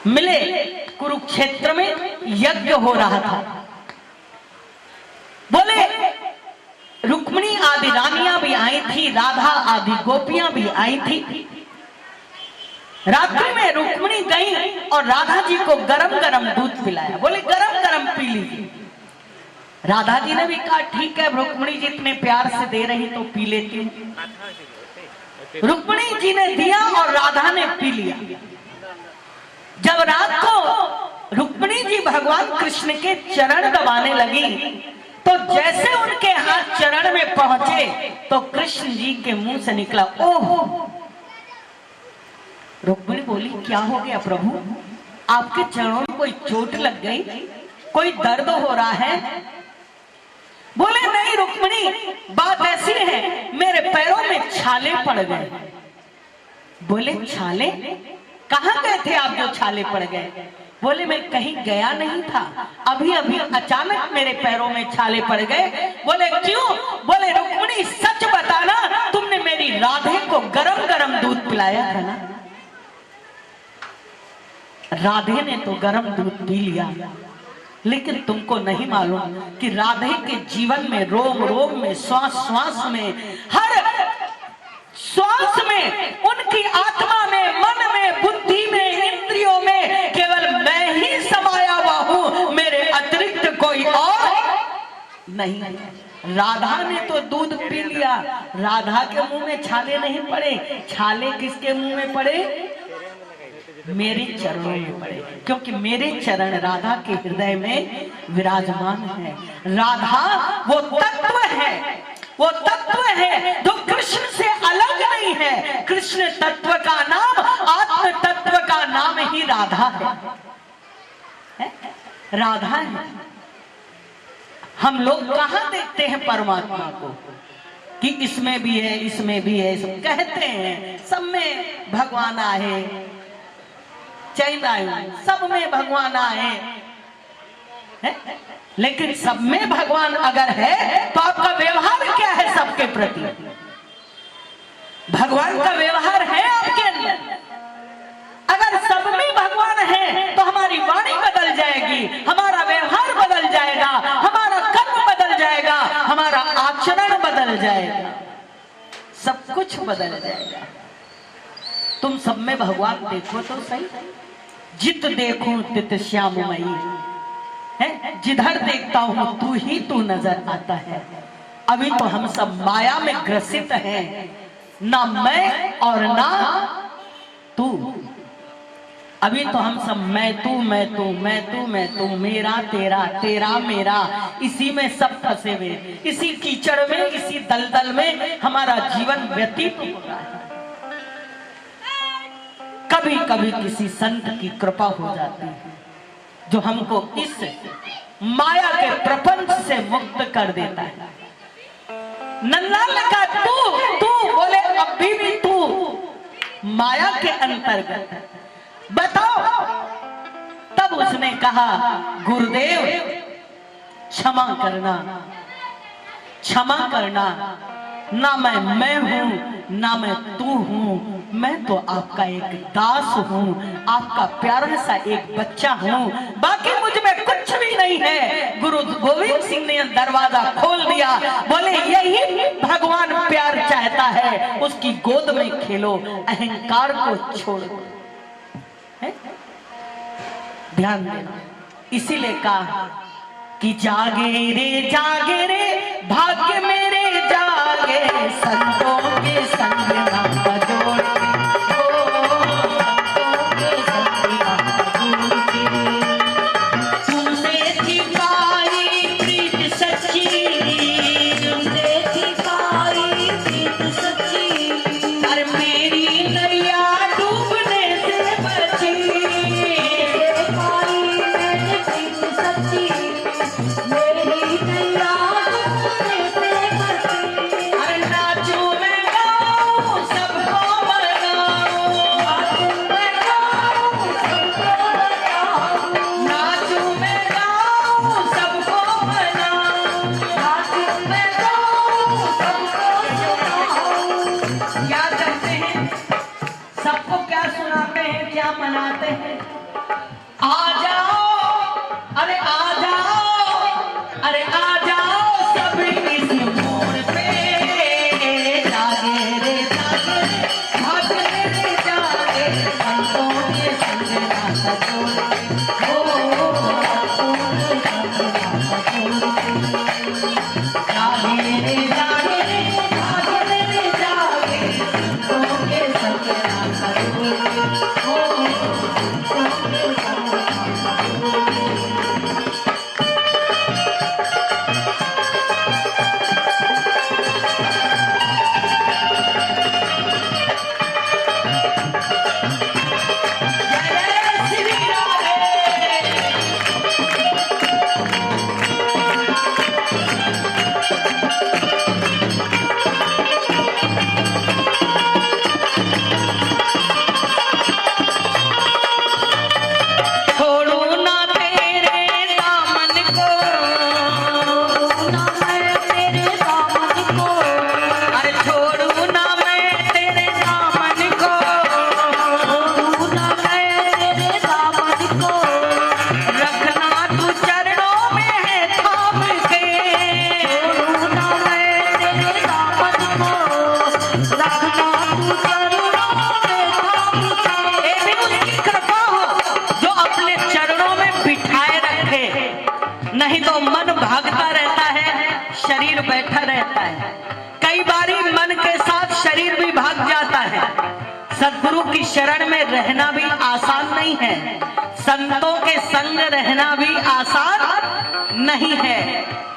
मिले। कुरुक्षेत्र में यज्ञ हो रहा था। बोले रुक्मिणी आदि रानियां भी आई थी, राधा आदि गोपियां भी आई थी। रात्रि में रुक्मिणी गई और राधा जी को गरम गरम दूध पिलाया। बोले गरम गरम पी लीजिए। राधा जी ने भी कहा ठीक है, रुक्मिणी जी इतने प्यार से दे रही तो पी लेती हूं। रुक्मिणी जी ने दिया और राधा ने पी लिया। जब रात को रुक्मिणी जी भगवान कृष्ण के चरण दबाने लगी तो जैसे उनके हाथ चरण में पहुंचे तो कृष्ण जी के मुंह से निकला ओह। रुक्मिणी बोली क्या हो गया प्रभु, आपके चरणों में कोई चोट लग गई, कोई दर्द हो रहा है? बोले नहीं रुक्मिणी, बात ऐसी है मेरे पैरों में छाले पड़ गए। बोले छाले? कहां गए थे आप जो छाले पड़ गए? बोले मैं कहीं गया नहीं था, अभी अभी अचानक मेरे पैरों में छाले पड़ गए। बोले क्यों? बोले रुक्मिणी सच बताना, तुमने मेरी राधे को गरम गरम दूध पिलाया था ना? राधे ने तो गरम दूध पी लिया, लेकिन तुमको नहीं मालूम कि राधे के जीवन में, रोम रोम में, श्वास श्वास में, हर श्वास में, उनकी आत्मा में, मन में, बुद्धि में, इंद्रियों में केवल मैं ही समाया हुआ हूं, मेरे अतिरिक्त कोई और नहीं। राधा ने तो दूध पी लिया, राधा के मुंह में छाले नहीं पड़े। छाले किसके मुंह में पड़े? मेरे चरणों में पड़े, क्योंकि मेरे चरण राधा के हृदय में विराजमान है। राधा वो तत्व है, वो तत्व है जो कृष्ण से अलग नहीं है। कृष्ण तत्व का नाम, आत्म तत्व का नाम ही राधा है, राधा है। हम लोग कहां देखते हैं परमात्मा को कि इसमें भी है, इसमें भी है, सब कहते हैं सब में भगवान आए, चाहिए सब में भगवान आए है? लेकिन सब में भगवान अगर है तो आपका व्यवहार क्या है सबके प्रति? भगवान का व्यवहार है आपके अंदर? अगर सब में भगवान है तो हमारी वाणी बदल जाएगी, हमारा व्यवहार बदल जाएगा, हमारा कर्म बदल जाएगा, हमारा आचरण बदल जाएगा, सब कुछ बदल जाएगा। तुम सब में भगवान देखो तो सही। जित देखूं तित श्याममयी है, जिधर देखता हूं तू ही तू नजर आता है। अभी तो हम सब माया में ग्रसित हैं, ना मैं और ना तू। अभी तो हम सब मैं तू, मैं तू, मैं तू, मैं तू, मेरा तेरा, तेरा मेरा, इसी में सब फंसे हुए, इसी कीचड़ में, इसी दलदल में हमारा जीवन व्यतीत हो रहा है। कभी कभी किसी संत की कृपा हो जाती है जो हमको इस माया के प्रपंच से मुक्त कर देता है। नंदलाल ने कहा तू बोले अभी भी तू माया के अंतर्गत है, बताओ। तब उसने कहा गुरुदेव क्षमा करना, क्षमा करना, ना मैं हूं ना मैं तू हूं, मैं तो आपका एक दास हूं, आपका प्यारा सा एक बच्चा हूं, बाकी मुझ में कुछ भी नहीं है। गुरु गोविंद सिंह ने दरवाजा खोल दिया, बोले यही भगवान प्यार चाहता है, उसकी गोद में खेलो, अहंकार को छोड़ दो। ध्यान देना, इसीलिए कहा कि जागे रे भाग्य मेरे जागे, संतों के संग नाम जोड़ सब बैठा रहता है, कई बारी मन के साथ शरीर भी भाग जाता है। सदगुरु की शरण में रहना भी आसान नहीं है, संतों के संग रहना भी आसान नहीं है।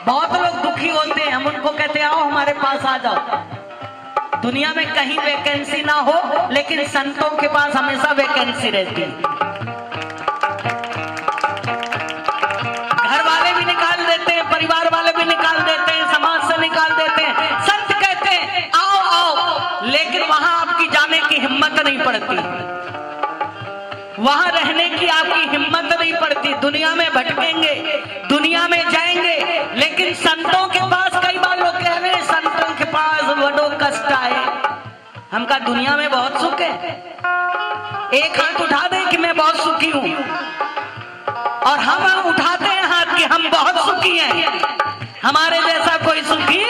बहुत लोग दुखी होते हैं, हम उनको कहते हैं आओ हमारे पास आ जाओ। दुनिया में कहीं वैकेंसी ना हो, लेकिन संतों के पास हमेशा वैकेंसी रहती है। घर वाले भी निकाल देते हैं, परिवार वाले भी निकाल देते हैं, समाज से निकाल देते हैं। संत कहते हैं आओ आओ, लेकिन वहां आपकी जाने की हिम्मत नहीं पड़ती, वहां रहने की आपकी हिम्मत नहीं पड़ती। दुनिया में भटकेंगे, दुनिया में जाएंगे, लेकिन संतों के पास कई बार लोग कह रहे हैं संतों के पास बड़ो कष्ट आए। हमका दुनिया में बहुत सुख है, एक हाथ उठा दे कि मैं बहुत सुखी हूं, और हम उठाते हैं हाथ कि हम बहुत सुखी हैं। हमारे जैसा कोई सुखी,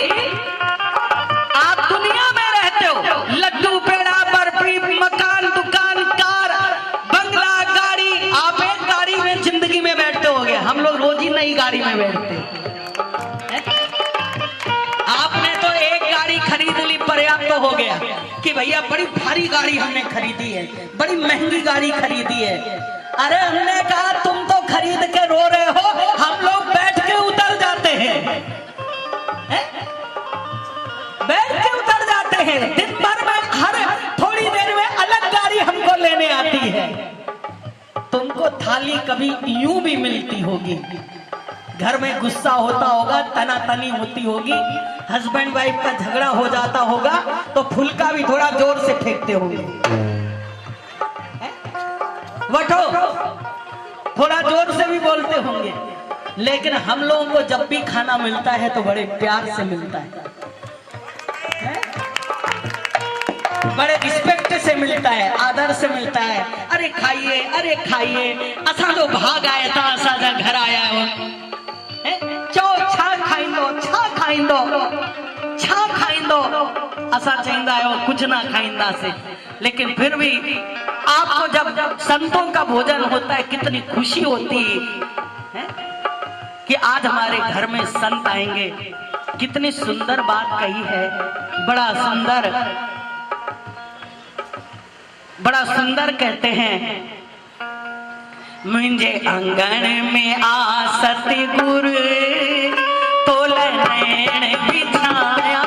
आप दुनिया में रहते हो, लड्डू पेड़ा बर्फी मकान दुकान कार बंगला गाड़ी, आप एक गाड़ी में जिंदगी में बैठते होगे, हम लोग रोज ही नई गाड़ी में बैठते हैं। आपने तो एक गाड़ी खरीद ली, पर्याप्त तो हो गया कि भैया बड़ी भारी गाड़ी हमने खरीदी है, बड़ी महंगी गाड़ी खरीदी है। अरे हमने कहा तुम तो खरीद के रो रहे हो, हम लोग बैठ के उतर जाते हैं, बैठ के उतर जाते हैं। दिन भर में हर थोड़ी देर में अलग गाड़ी हमको लेने आती है। तुमको थाली कभी यूं भी मिलती होगी, घर में गुस्सा होता होगा, तनातनी होती होगी, हस्बैंड वाइफ का झगड़ा हो जाता होगा, तो फुल्का भी थोड़ा जोर से फेंकते होंगे, वठो थोड़ा जोर से भी बोलते होंगे। लेकिन हम लोगों को जब भी खाना मिलता है तो बड़े प्यार से मिलता है, बड़े रिस्पेक्ट से मिलता है, आदर से मिलता है। अरे खाइए, अरे खाइए, असा जो भाग आया था असा जा घर आया हो, चो छा खाइंदो, छा खाइंदो, छा खाइंदो, असा चाहता है कुछ ना खाइंदा से। लेकिन फिर भी आपको जब संतों का भोजन होता है कितनी खुशी होती है कि आज हमारे घर में संत आएंगे। कितनी सुंदर बात कही है, बड़ा सुंदर, बड़ा सुंदर कहते हैं। मुझे आंगन में आ सतगुरु तोल नैन बिछाया,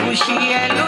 खुशी